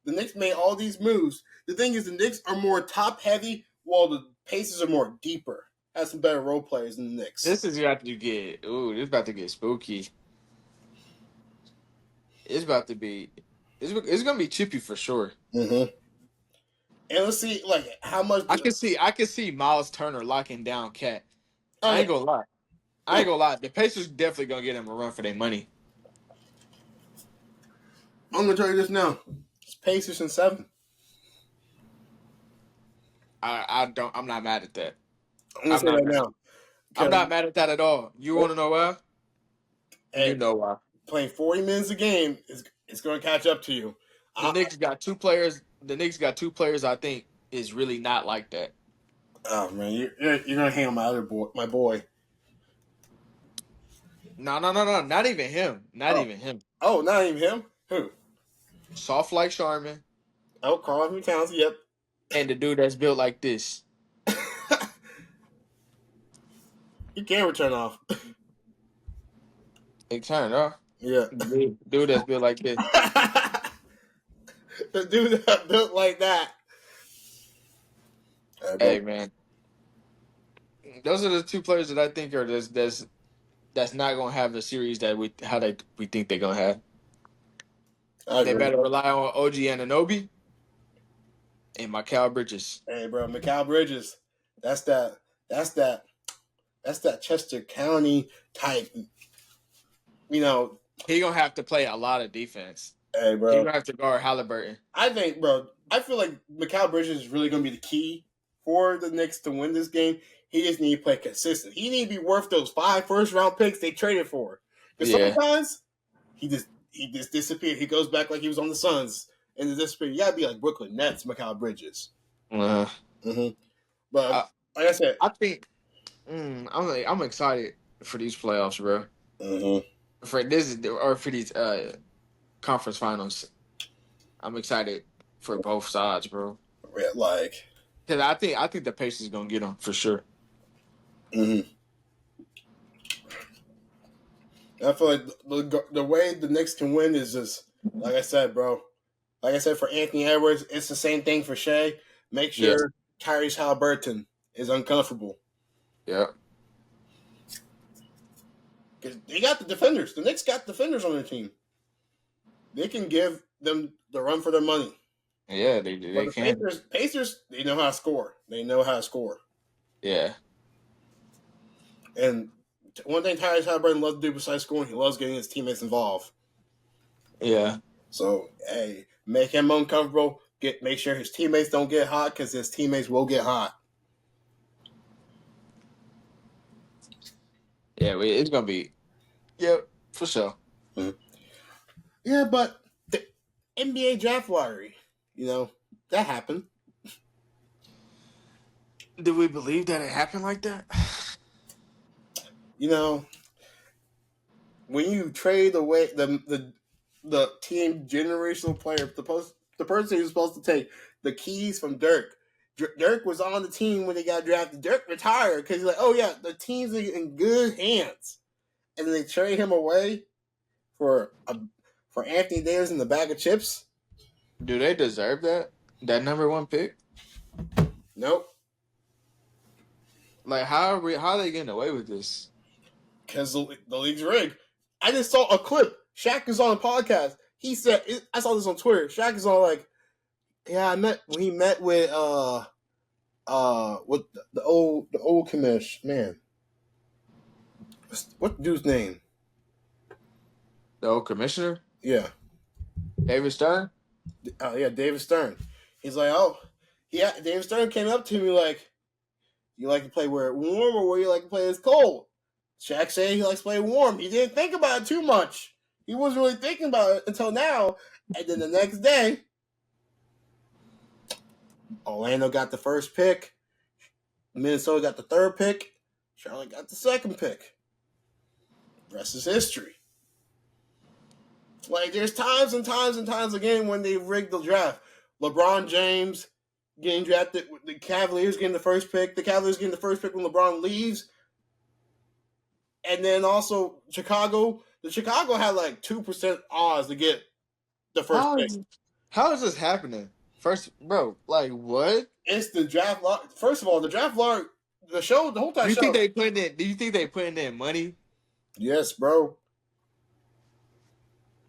The Knicks made all these moves. The thing is, the Knicks are more top heavy, while the Pacers are more deeper. Has some better role players than the Knicks. This is about to get. Ooh, this about to get spooky. It's about to be. It's gonna be chippy for sure. Mm-hmm. And let's see, like how much. I can see Miles Turner locking down Cat. Oh I yeah, ain't gonna lie. I yeah. ain't gonna lie. The Pacers definitely gonna get him a run for their money. I'm gonna tell you this now. It's Pacers in 7. I don't. I'm not mad at that. I'm gonna I'm say not that mad. now I'm because not mad at that at all. You want to know why? You hey, know why? playing 40 minutes a game is it's gonna catch up to you. The I, Knicks got two players. The Knicks got two players. I think is really not like that. oh man, you're gonna hang on my other boy, my boy. No, no, no, no. Not even him. Not Oh, even him. oh, not even him. Who? Soft like Charmin Oh, Carl Anthony Towns. Yep. and the dude that's built like this. You can return off. It turned off. Yeah. Dude that's built like this. The dude that built like that. Hey man, those are the two players that I think are that's not gonna have the series that we think they're gonna have. I They agree. better rely on OG Ananobi and Mikal Bridges. Hey, bro, Mikal Bridges. That's that. That's that. That's that Chester County type. You know. He gonna have to play a lot of defense. Hey, He bro. gonna have to guard Halliburton. I think, bro. I feel like Mikal Bridges is really gonna be the key for the Knicks to win this game. He just need to play consistent. He need to be worth those 5 first-round picks they traded for. Because Yeah. sometimes he just disappeared. He goes back like he was on the Suns and disappeared. You gotta be like Brooklyn Nets, Mikal Bridges. Uh, Mm-hmm. But I, like I said, I think I'm excited for these playoffs, bro. mm-hmm. For this or for these conference finals. I'm excited for both sides, bro. Like, Cause I think the Pacers gonna get them for sure. mm-hmm. I feel like the way the Knicks can win is just like I said, bro. Like I said for Anthony Edwards, it's the same thing for Shea. Make Yeah, sure Tyrese Halliburton is uncomfortable yeah, because they got the defenders. The Knicks got defenders on their team. They can give them the run for their money. yeah. But They the can. Pacers, they know how to score. They know how to score. Yeah, And one thing Tyrese Halliburton loves to do besides scoring, he loves getting his teammates involved. yeah, So, hey, make him uncomfortable. Make sure his teammates don't get hot because his teammates will get hot. yeah. It's gonna be. Yeah, for sure. Mm-hmm. Yeah, but the NBA draft lottery, that happened. Do we believe that it happened like that? You know, when you trade away the team generational player, the person who's supposed to take the keys from Dirk. Dirk was on the team when he got drafted. Dirk retired because he's like, oh yeah, the team's in good hands, and then they trade him away for Anthony Davis in the bag of chips. Do they deserve that? That number one pick? Nope, Like how are they getting away with this? because the league's rigged. I just saw a clip. Shaq is on a podcast. He said, I saw this on Twitter. Shaq is on like, yeah, when he met with with the old commish man. What the dude's name? The old commissioner, Yeah, David Stern. yeah, David Stern. He's like, oh, yeah. David Stern came up to me like, you like to play where it's warm or where you like to play it's cold? Shaq said he likes to play warm. He didn't think about it too much. He wasn't really thinking about it until now. And then the next day, Orlando got the first pick. Minnesota got the third pick. Charlotte got the second pick. The rest is history. Like, there's times and times and times again when they rigged the draft. LeBron James getting drafted, the Cavaliers getting the first pick. The Cavaliers getting the first pick when LeBron leaves. And then also Chicago, The Chicago had like 2% odds to get the first How pick. how is this happening? First, bro, like what? It's the draft lottery. First of all, the draft lottery, the whole time Do you think show. they putting in? Do you think they putting in money? Yes, bro.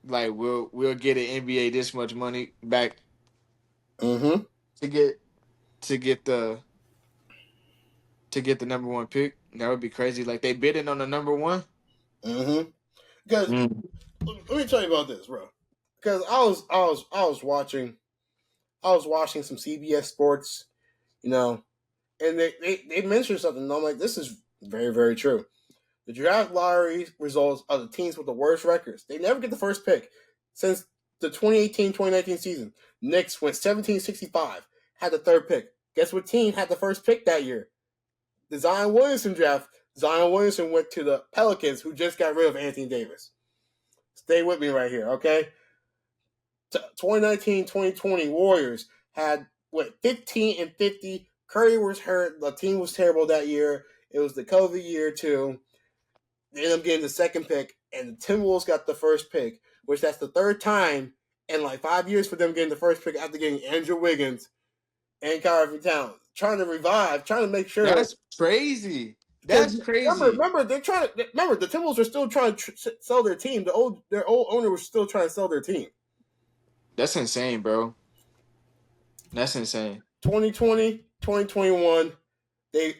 Like we'll get an NBA this much money back Mm-hmm. to get to get the to get the number one pick. That would be crazy. Like they bidding on the number one. Mm-hmm. Because Mm. let me tell you about this, bro. Because I was watching some CBS Sports, you know, and they mentioned something. And I'm like, this is very, very true. The draft lottery results of the teams with the worst records. They never get the first pick. Since the 2018-2019 season, Knicks went 17-65, had the third pick. Guess what team had the first pick that year? The Zion Williamson draft. Zion Williamson went to the Pelicans, who just got rid of Anthony Davis. Stay with me right here, okay? 2019-2020 Warriors had, 15-50. Curry was hurt. The team was terrible that year. It was the COVID year, too. They ended up getting the second pick, and the Timberwolves got the first pick, which that's the third time in like 5 years for them getting the first pick after getting Andrew Wiggins and Kyrie Towns. Trying to revive, trying to make sure. That's crazy. Because That's crazy. remember, they're trying to remember the Timberwolves are still trying to sell their team. Their old owner was still trying to sell their team. That's insane, bro. That's insane. 2020, 2021, they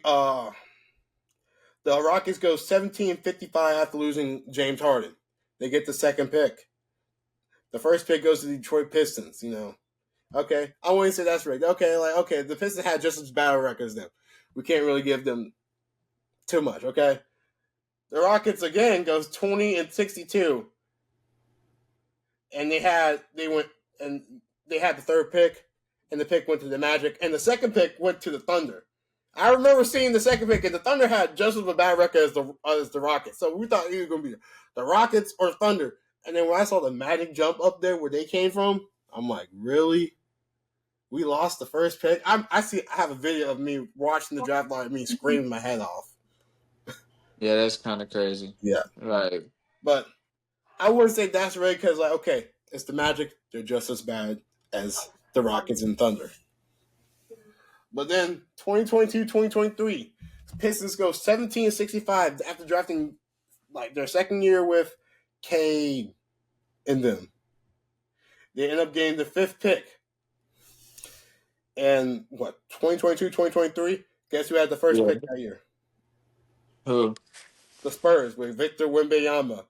the Rockets go 17-55 after losing James Harden. They get the second pick. The first pick goes to the Detroit Pistons, Okay, I wouldn't say that's rigged. Okay, the Pistons had just as bad a record as them. We can't really give them too much, okay? The Rockets again goes 20-62. And they had the third pick, and the pick went to the Magic, and the second pick went to the Thunder. I remember seeing the second pick, and the Thunder had just as a bad record as the Rockets. So we thought it was going to be the Rockets or Thunder. And then when I saw the Magic jump up there where they came from, I'm like, really? We lost the first pick? I have a video of me watching the draft line, me screaming my head off. Yeah, that's kind of crazy. Yeah. Right. But I wouldn't say that's right because, like, okay, it's the Magic. They're just as bad as the Rockets and Thunder. But then 2022-2023, Pistons go 17-65 after drafting like their second year with Cade in them. They end up getting the fifth pick. And 2022-2023, guess who had the first pick that year? Who? The Spurs with Victor Wembanyama.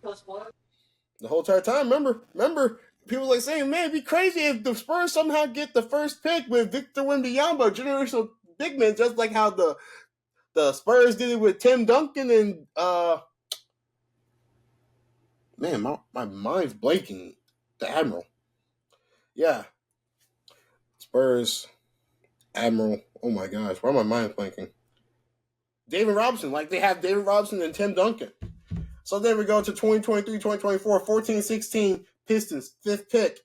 The whole entire time, remember, people like saying, man, it'd be crazy if the Spurs somehow get the first pick with Victor Wembanyama, generational big man, just like how the Spurs did it with Tim Duncan and man, my mind's blanking. The Admiral. Yeah. Spurs, Admiral. Oh my gosh, why am my mind blanking? David Robinson, like they have David Robinson and Tim Duncan. So then we go to 2023-2024, 14-16, Pistons, fifth pick.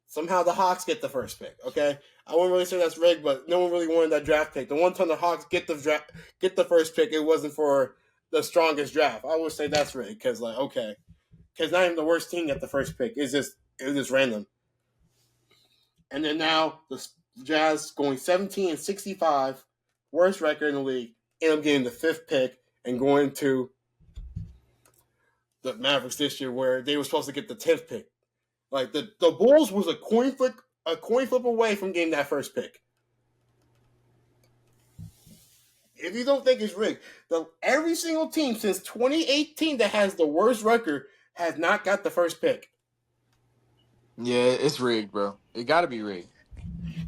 Somehow the Hawks get the first pick, okay? I wouldn't really say that's rigged, but no one really wanted that draft pick. The one time the Hawks get the first pick, it wasn't for the strongest draft. I would say that's rigged because, like, okay. Because not even the worst team got the first pick. It was just random. And then now the Jazz going 17-65, worst record in the league, end up getting the fifth pick and going to the Mavericks this year where they were supposed to get the 10th pick. Like the Bulls was a coin flip away from getting that first pick. If you don't think it's rigged, every single team since 2018 that has the worst record has not got the first pick. Yeah, it's rigged, bro. It got to be rigged.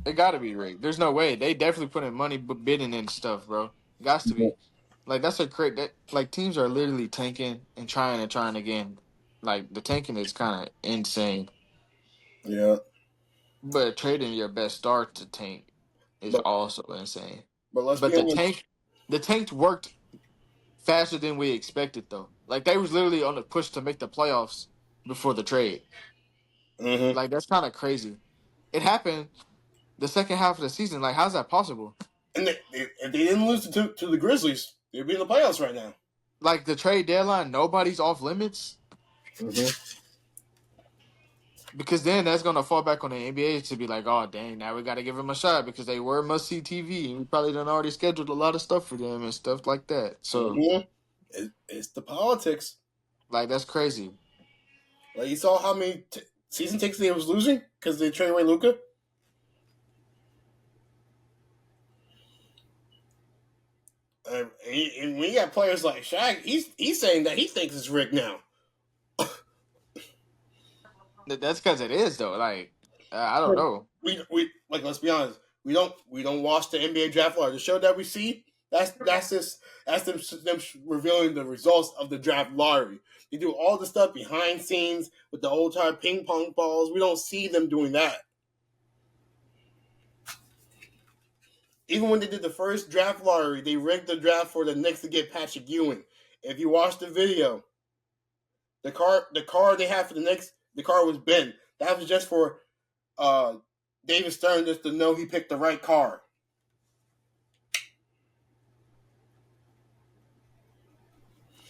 It got to be rigged. There's no way. They definitely put in money bidding and stuff, bro. It got to be. Like that's a crazy. Like teams are literally tanking and trying again. Like the tanking is kind of insane. Yeah, But trading your best star to tank is but also insane. let's But be honest. the tank worked faster than we expected, though. Like they was literally on the push to make the playoffs before the trade. Mm-hmm. Like that's kind of crazy. It happened the second half of the season. Like how's that possible? And if they didn't lose to the Grizzlies, they'd be in the playoffs right now. like the trade deadline, nobody's off limits Mm-hmm. because then that's gonna fall back on the NBA to be like, oh dang, now we got to give them a shot because they were must see TV and we probably done already scheduled a lot of stuff for them and stuff like that. So Mm-hmm. It's the politics. like that's crazy. Like you saw how many season tickets they was losing because they traded away Luca. And when you got players like Shaq, he's saying that he thinks it's rigged now. That's because it is though. Like I don't know. We like let's be honest. We don't watch the NBA draft lottery. The show that we see that's them revealing the results of the draft lottery. They do all the stuff behind scenes with the old time ping pong balls. We don't see them doing that. Even when they did the first draft lottery, they rigged the draft for the Knicks to get Patrick Ewing. If you watch the video, the car they had for the Knicks, the car was bent. That was just for David Stern just to know he picked the right car.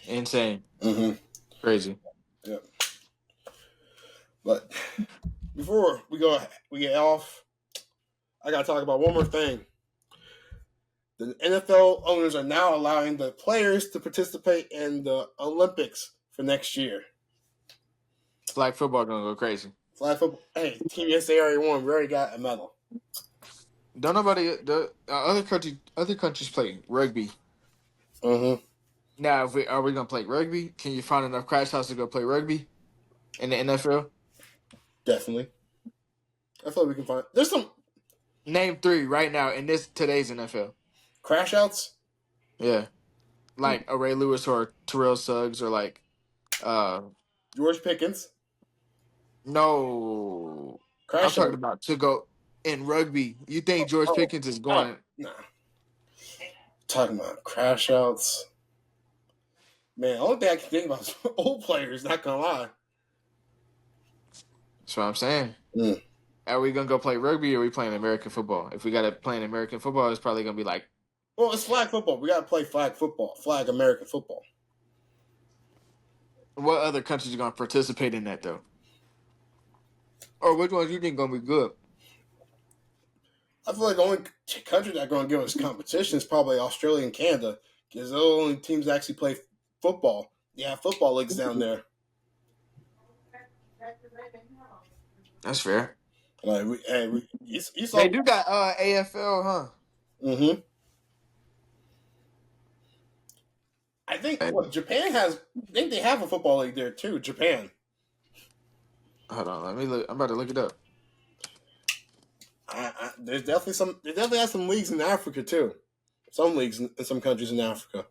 Insane, Mm-hmm. crazy. Yeah. But before we get off, I gotta talk about one more thing. The NFL owners are now allowing the players to participate in the Olympics for next year. Flag football gonna go crazy. Flag football. Hey, Team USA already won. We already got a medal. Don't nobody the other countries play rugby. Mm-hmm. Now, if are we gonna play rugby? Can you find enough crash house to go play rugby in the NFL? Definitely. I feel like we can find. There's some Name three right now in this today's NFL. crash outs. Yeah, like a Ray Lewis or Terrell Suggs or like uh George Pickens. no, I'm Crash talking out. about to go in rugby. You think George Oh, Pickens is oh, going? nah. Talking about crash outs. Man, the only thing I can think about is old players, not gonna lie. That's what I'm saying. Mm. Are we gonna go play rugby or are we playing American football? If we gotta play American football, it's probably gonna be like Well, it's flag football. We gotta play flag football. Flag American football. what other countries are gonna participate in that though? Or which ones you think gonna be good? I feel like the only country that's gonna give us competition is probably Australia and Canada. Because they're the only teams that actually play football. They have football leagues down there. That's fair. Like you They saw. do got AFL, huh? Mm-hmm. I think Hey, what Japan has. I think they have a football league there too. Japan. hold on, let me look. I'm about to look it up. There's definitely some. They definitely have some leagues in Africa too. Some leagues in some countries in Africa.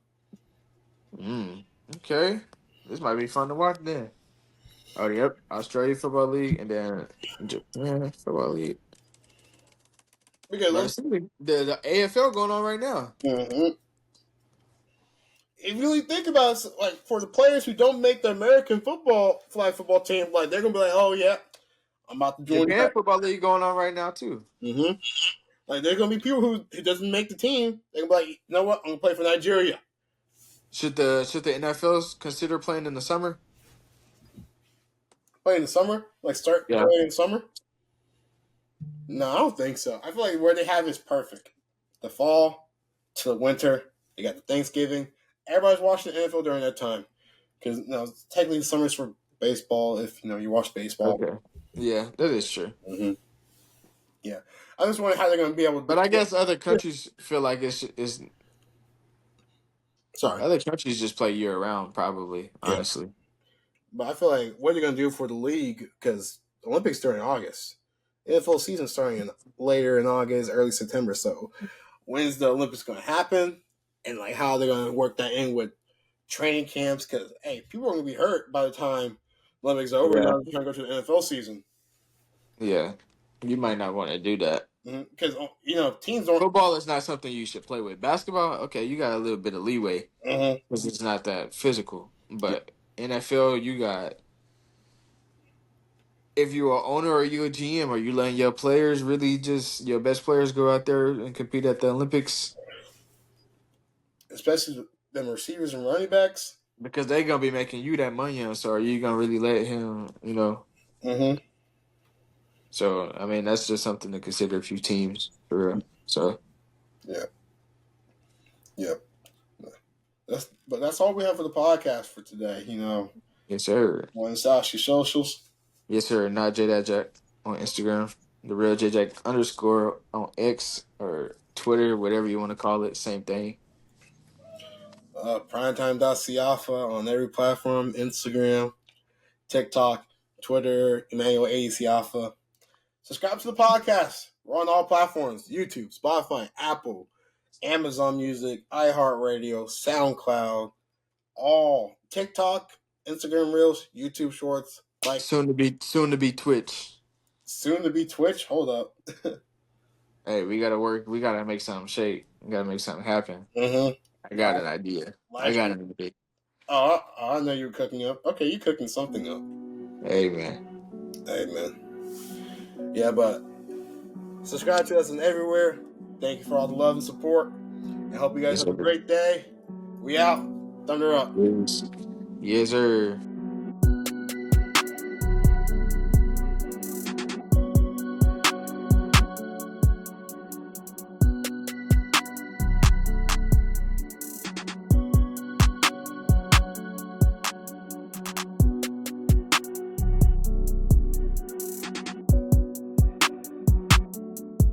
Okay, this might be fun to watch then. Oh, yep, Australia Football League and then Japan Football League. Because But it's the AFL going on right now. if you really think about it, like for the players who don't make the American football flag football team, like they're gonna be like, oh yeah, I'm about to join Japan that. Football League going on right now too. Mm-hmm. Like there's gonna be people who doesn't make the team. They're gonna be like, you know what? I'm gonna play for Nigeria. Should the NFLs consider playing in the summer? Play in the summer, like start Yeah. playing in the summer. No, I don't think so. I feel like where they have is perfect. The fall to the winter. You got the Thanksgiving. Everybody's watching the NFL during that time because technically the summer's for baseball. If you watch baseball. Okay. Yeah, that is true. Mm-hmm. Yeah, I just wonder how they're going to be able to. But I guess other countries feel like it's Sorry. other countries just play year round, probably. Yeah, Honestly. but I feel like what are they going to do for the league because the Olympics start in August. NFL season starting later in August, early September. So when's the Olympics going to happen? And like how they're going to work that in with training camps? Because hey, people are going to be hurt by the time Olympics are over. Yeah. Now they're trying to go to the NFL season. Yeah. You might not want to do that. Because teams don't. Football is not something you should play with. Basketball, okay, you got a little bit of leeway because it's not that physical. But NFL, you got. If you're an owner or you a GM, are you letting your players really just your best players go out there and compete at the Olympics? Especially them receivers and running backs. Because they gonna be making you that money, so are you gonna really let him? Mm-hmm. So I mean, that's just something to consider. A few teams for real. So Yeah. Yeah. But that's all we have for the podcast for today. yes, sir. Want to start your socials? Yes, sir. Not J Jack on Instagram. The real J Jack _ on X or Twitter, whatever you want to call it. Same thing. Primetime.Siafa on every platform: Instagram, TikTok, Twitter, Immanuel Siafa. Subscribe to the podcast. We're on all platforms: YouTube, Spotify, Apple, Amazon Music, iHeartRadio, SoundCloud, all TikTok, Instagram Reels, YouTube Shorts. Like Soon to be Twitch. soon to be Twitch. Hold up. Hey, we gotta work. We gotta make something shake. We gotta make something happen. Mm-hmm. I got an idea. I Live got stream. an idea. Oh, I know you're cooking up. Okay, you're cooking something up. Hey man. Hey, man. Yeah, but subscribe to us and everywhere. Thank you for all the love and support. I hope you guys Yes, have a sir. great day. We out. Thunder up. Yes, yes, sir.